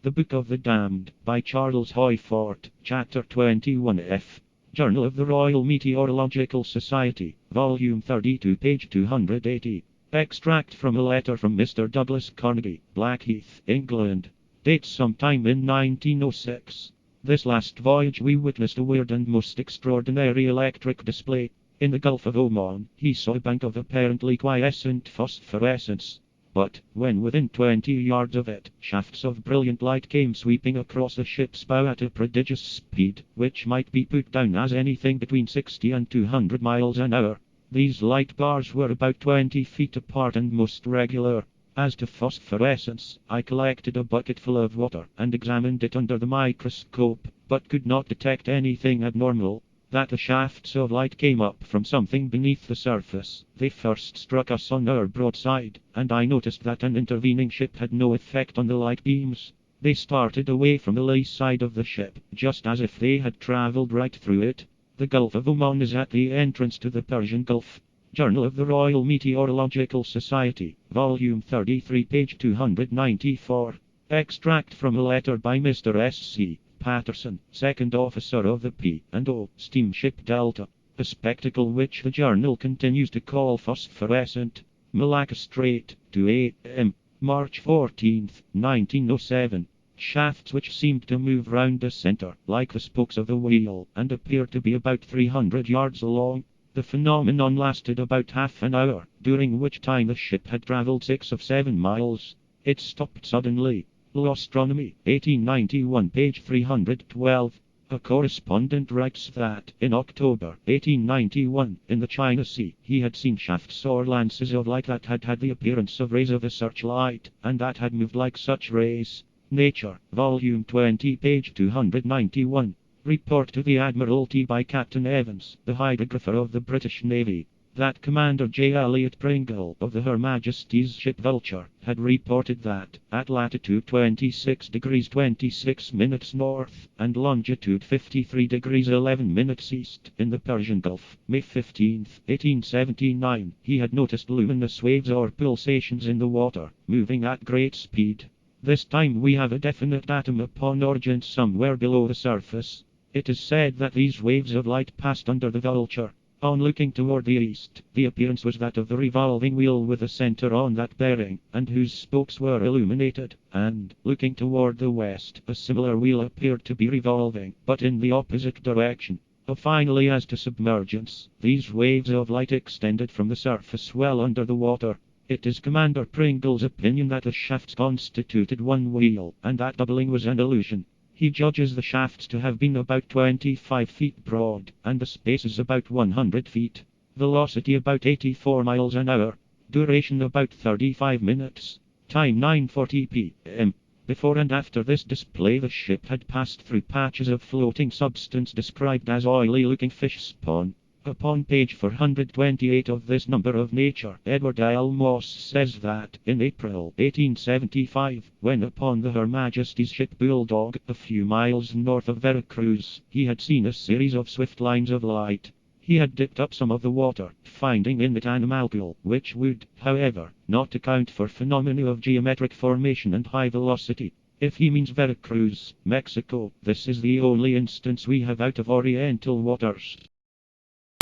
The Book of the Damned, by Charles Hoyfort, Chapter 21F. Journal of the Royal Meteorological Society, Volume 32, page 280. Extract from a letter from Mr. Douglas Carnegie, Blackheath, England. Dates sometime in 1906. This last voyage we witnessed a weird and most extraordinary electric display. In the Gulf of Oman, he saw a bank of apparently quiescent phosphorescence. But, when within 20 yards of it, shafts of brilliant light came sweeping across the ship's bow at a prodigious speed, which might be put down as anything between 60 and 200 miles an hour. These light bars were about 20 feet apart and most regular. As to phosphorescence, I collected a bucketful of water and examined it under the microscope, but could not detect anything abnormal. That the shafts of light came up from something beneath the surface. They first struck us on our broadside, and I noticed that an intervening ship had no effect on the light beams. They started away from the lee side of the ship, just as if they had traveled right through it. The Gulf of Oman is at the entrance to the Persian Gulf. Journal of the Royal Meteorological Society, Volume 33, page 294. Extract from a letter by Mr. S.C. Patterson, second officer of the P&O steamship Delta, a spectacle which the journal continues to call phosphorescent. Malacca Strait, 2 a.m., March 14, 1907. Shafts which seemed to move round the center, like the spokes of a wheel, and appeared to be about 300 yards long. The phenomenon lasted about half an hour, during which time the ship had traveled 6 of 7 miles. It stopped suddenly. Astronomy, 1891, page 312. A correspondent writes that, in October 1891, in the China Sea, he had seen shafts or lances of light that had the appearance of rays of a searchlight, and that had moved like such rays. Nature, Volume 20, page 291. Report to the Admiralty by Captain Evans, the hydrographer of the British Navy, that Commander J. Elliot Pringle of the Her Majesty's ship Vulture had reported that, at latitude 26 degrees 26 minutes north, and longitude 53 degrees 11 minutes east, in the Persian Gulf, May 15, 1879, he had noticed luminous waves or pulsations in the water, moving at great speed. This time we have a definite datum upon origin somewhere below the surface. It is said that these waves of light passed under the Vulture. On looking toward the east, the appearance was that of the revolving wheel with a center on that bearing, and whose spokes were illuminated, and, looking toward the west, a similar wheel appeared to be revolving, but in the opposite direction. Finally, as to submergence, these waves of light extended from the surface well under the water. It is Commander Pringle's opinion that the shafts constituted one wheel, and that doubling was an illusion. He judges the shafts to have been about 25 feet broad, and the spaces about 100 feet. Velocity about 84 miles an hour. Duration about 35 minutes. Time 9:40 p.m. Before and after this display the ship had passed through patches of floating substance described as oily-looking fish spawn. Upon page 428 of this number of Nature, Edward L. Moss says that, in April 1875, when upon the Her Majesty's ship Bulldog, a few miles north of Veracruz, he had seen a series of swift lines of light. He had dipped up some of the water, finding in it animalcule, which would, however, not account for phenomena of geometric formation and high velocity. If he means Veracruz, Mexico, this is the only instance we have out of Oriental waters.